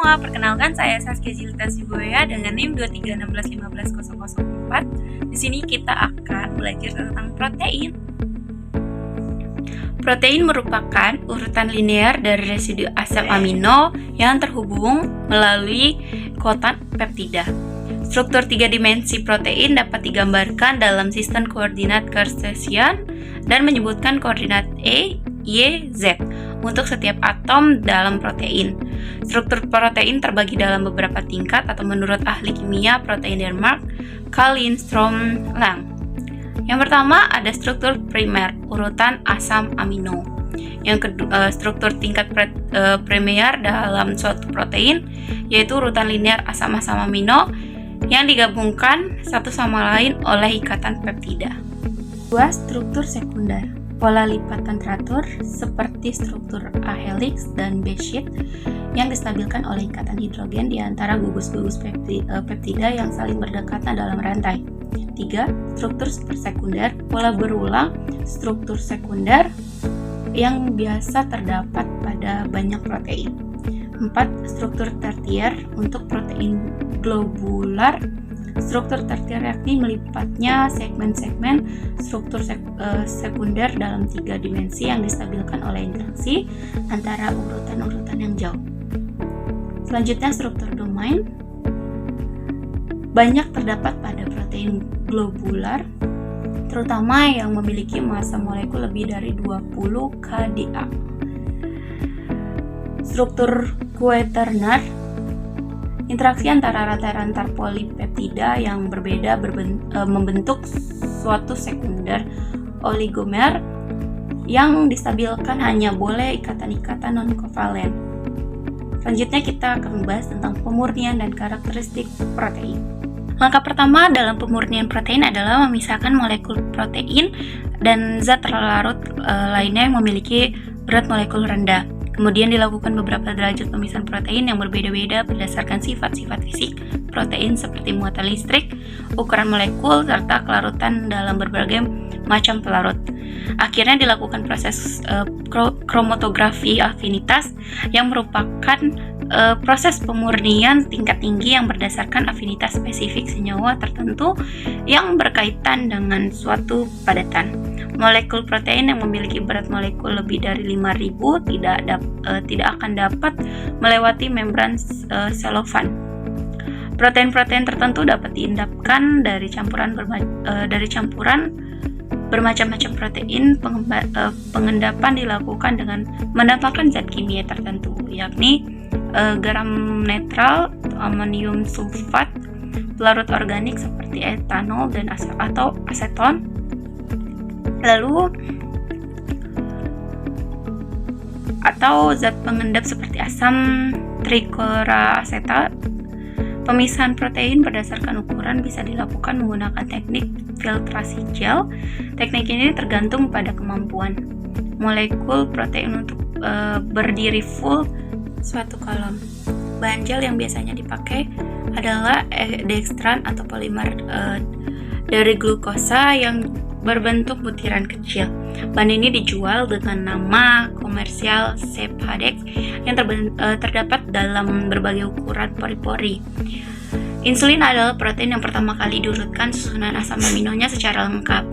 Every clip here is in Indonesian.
semua, perkenalkan saya Saskia Zilita Siboya dengan NIM 231615004. Di sini kita akan belajar tentang protein. Protein merupakan urutan linear dari residu asam amino yang terhubung melalui kotak peptida. Struktur 3 dimensi protein dapat digambarkan dalam sistem koordinat Cartesian dan menyebutkan koordinat E, Y, Z untuk setiap atom dalam protein. Struktur protein terbagi dalam beberapa tingkat atau menurut ahli kimia protein Denmark, Carl Lindstrom Lang. Yang pertama ada struktur primer, urutan asam amino. Yang kedua, struktur tingkat primer dalam suatu protein, yaitu urutan linear asam-asam amino yang digabungkan satu sama lain oleh ikatan peptida. Dua, struktur sekunder, pola lipatan teratur seperti struktur A helix dan B sheet yang distabilkan oleh ikatan hidrogen di antara gugus-gugus peptida yang saling berdekatan dalam rantai. 3. Struktur supersekunder, pola berulang struktur sekunder yang biasa terdapat pada banyak protein. 4. Struktur tertier untuk protein globular. Struktur tertier yakni melipatnya segmen-segmen struktur sekunder dalam 3 dimensi yang distabilkan oleh interaksi antara urutan-urutan yang jauh. Selanjutnya struktur domain banyak terdapat pada protein globular, terutama yang memiliki massa molekul lebih dari 20 kDa. Struktur quaternar, interaksi antara rantai-rantai polipeptida yang berbeda membentuk suatu sekunder oligomer yang distabilkan hanya boleh ikatan-ikatan non-kovalen. Selanjutnya kita akan membahas tentang pemurnian dan karakteristik protein. Langkah pertama dalam pemurnian protein adalah memisahkan molekul protein dan zat terlarut lainnya yang memiliki berat molekul rendah. Kemudian dilakukan beberapa derajat pemisahan protein yang berbeda-beda berdasarkan sifat-sifat fisik protein seperti muatan listrik, ukuran molekul, serta kelarutan dalam berbagai macam pelarut. Akhirnya dilakukan proses kromatografi afinitas yang merupakan proses pemurnian tingkat tinggi yang berdasarkan afinitas spesifik senyawa tertentu yang berkaitan dengan suatu padatan. Molekul protein yang memiliki berat molekul lebih dari 5.000 tidak akan dapat melewati membran selofan. Protein-protein tertentu dapat diendapkan dari campuran bermacam-macam protein. Pengendapan dilakukan dengan menambahkan zat kimia tertentu, yakni garam netral, amonium sulfat, pelarut organik seperti etanol dan atau aseton. Lalu atau zat pengendap seperti asam trichloroacetat. Pemisahan protein berdasarkan ukuran bisa dilakukan menggunakan teknik filtrasi gel. Teknik ini tergantung pada kemampuan molekul protein untuk berdiri full suatu kolom. Bahan gel yang biasanya dipakai adalah dekstran atau polimer dari glukosa yang berbentuk butiran kecil. Bahan ini dijual dengan nama komersial Cepadex yang terdapat dalam berbagai ukuran pori-pori. Insulin adalah protein yang pertama kali diurutkan susunan asam aminonya secara lengkap,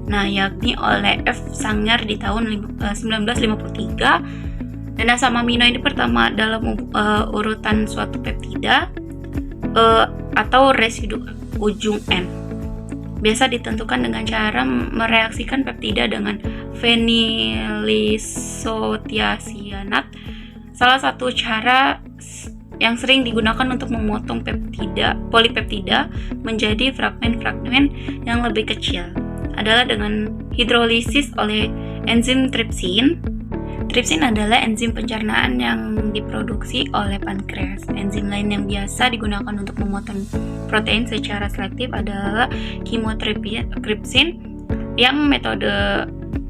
yakni oleh F. Sanger di tahun 1953. Dan asam amino ini pertama dalam urutan suatu peptida atau residu ujung N. Biasa ditentukan dengan cara mereaksikan peptida dengan fenilisothiacianat. Salah satu cara yang sering digunakan untuk memotong polipeptida menjadi fragmen-fragmen yang lebih kecil adalah dengan hidrolisis oleh enzim tripsin. Tripsin adalah enzim pencernaan yang diproduksi oleh pankreas. Enzim lain yang biasa digunakan untuk memotong protein secara selektif adalah chymotrypsin yang metode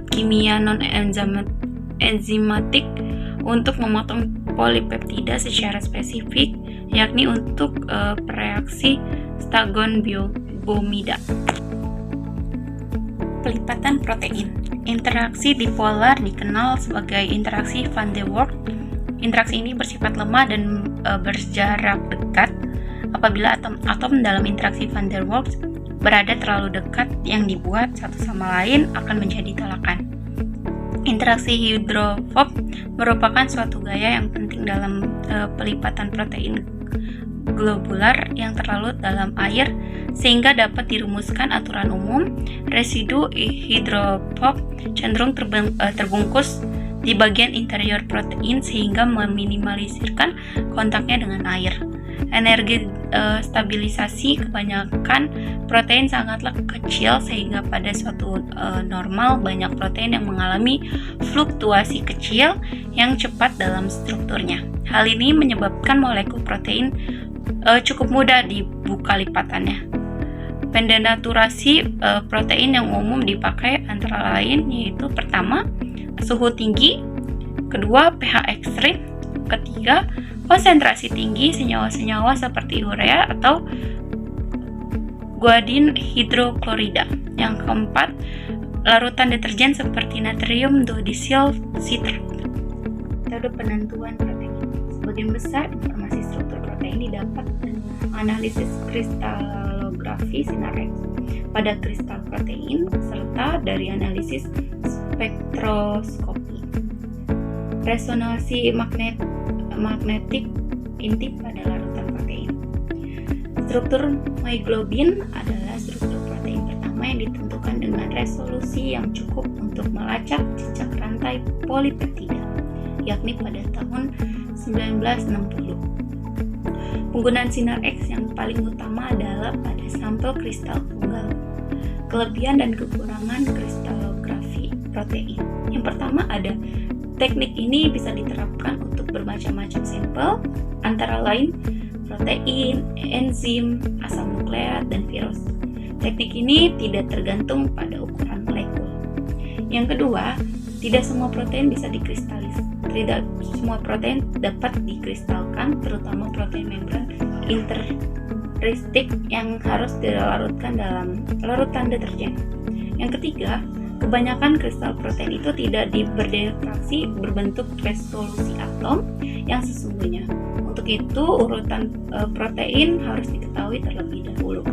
kimia non-enzimatik untuk memotong polipeptida secara spesifik, yakni untuk reaksi Stagon-Bomida. Pelipatan protein. Interaksi dipolar dikenal sebagai interaksi Van de Waals Interaksi ini bersifat lemah dan berjarak dekat. Apabila atom-atom dalam interaksi van der Waals berada terlalu dekat, yang dibuat satu sama lain akan menjadi tolakan. Interaksi hidrofob merupakan suatu gaya yang penting dalam pelipatan protein globular yang terlarut dalam air, sehingga dapat dirumuskan aturan umum. Residu hidrofob cenderung terbungkus di bagian interior protein sehingga meminimalisirkan kontaknya dengan air. Energi stabilisasi kebanyakan protein sangatlah kecil, sehingga pada suatu normal banyak protein yang mengalami fluktuasi kecil yang cepat dalam strukturnya. Hal ini menyebabkan molekul protein cukup mudah dibuka lipatannya. Pendenaturasi protein yang umum dipakai antara lain yaitu pertama, suhu tinggi, kedua, pH ekstrim, ketiga, konsentrasi tinggi senyawa-senyawa seperti urea atau guanidin hidroklorida. Yang keempat, larutan deterjen seperti natrium diethylsitrate. Metode penentuan protein. Sebagian besar informasi struktur protein didapat dari analisis kristalografi sinar X pada kristal protein serta dari analisis spektroskopi. Resonansi magnetik inti pada larutan protein. Struktur myoglobin adalah struktur protein pertama yang ditentukan dengan resolusi yang cukup untuk melacak jejak rantai polipeptida, yakni pada tahun 1960. Penggunaan sinar X yang paling utama adalah pada sampel kristal tunggal. Kelebihan dan kekurangan kristalografi protein. Yang pertama ada teknik ini bisa diterapkan untuk bermacam-macam sampel, antara lain protein, enzim, asam nukleat, dan virus. Teknik ini tidak tergantung pada ukuran molekul. Yang kedua, tidak semua protein bisa dikristalis. Tidak semua protein dapat dikristalkan, terutama protein membran interistik yang harus dilarutkan dalam larutan deterjen. Yang ketiga, kebanyakan kristal protein itu tidak berdifraksi berbentuk resolusi atom yang sesungguhnya. Untuk itu, urutan protein harus diketahui terlebih dahulu.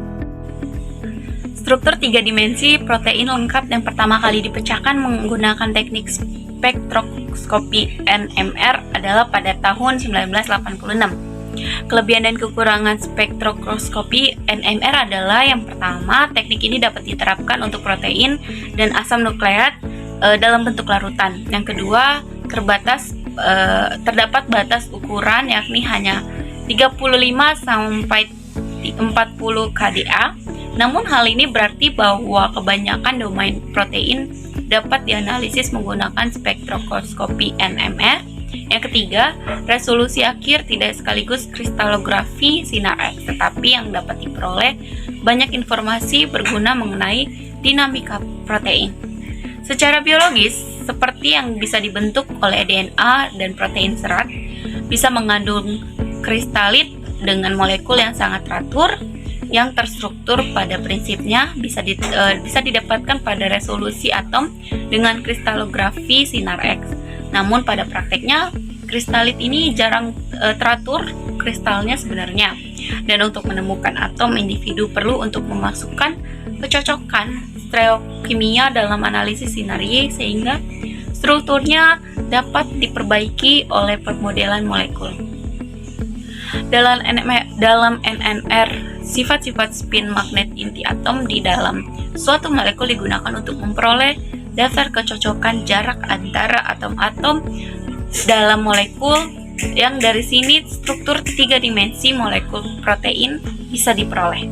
Struktur 3 dimensi protein lengkap yang pertama kali dipecahkan menggunakan teknik spektroskopi NMR adalah pada tahun 1986. Kelebihan dan kekurangan spektroskopi NMR adalah yang pertama, teknik ini dapat diterapkan untuk protein dan asam nukleat dalam bentuk larutan. Yang kedua, terdapat batas ukuran yakni hanya 35 sampai 40 kDa. Namun hal ini berarti bahwa kebanyakan domain protein dapat dianalisis menggunakan spektroskopi NMR. Yang ketiga, resolusi akhir tidak sekaligus kristalografi sinar X, tetapi yang dapat diperoleh banyak informasi berguna mengenai dinamika protein. Secara biologis, seperti yang bisa dibentuk oleh DNA dan protein serat, bisa mengandung kristalit dengan molekul yang sangat teratur, yang terstruktur pada prinsipnya bisa didapatkan pada resolusi atom dengan kristalografi sinar X. Namun pada prakteknya kristalit ini jarang teratur kristalnya sebenarnya. Dan untuk menemukan atom individu perlu untuk memasukkan kecocokan stereokimia dalam analisis sinar Y sehingga strukturnya dapat diperbaiki oleh pemodelan molekul. Dalam NMR, sifat-sifat spin magnet inti atom di dalam suatu molekul digunakan untuk memperoleh daftar kecocokan jarak antara atom-atom dalam molekul, yang dari sini struktur 3 dimensi molekul protein bisa diperoleh.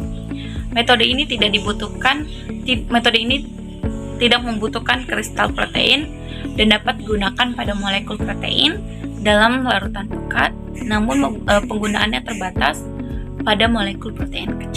Metode ini tidak membutuhkan kristal protein dan dapat digunakan pada molekul protein dalam larutan pekat, namun penggunaannya terbatas pada molekul protein kecil.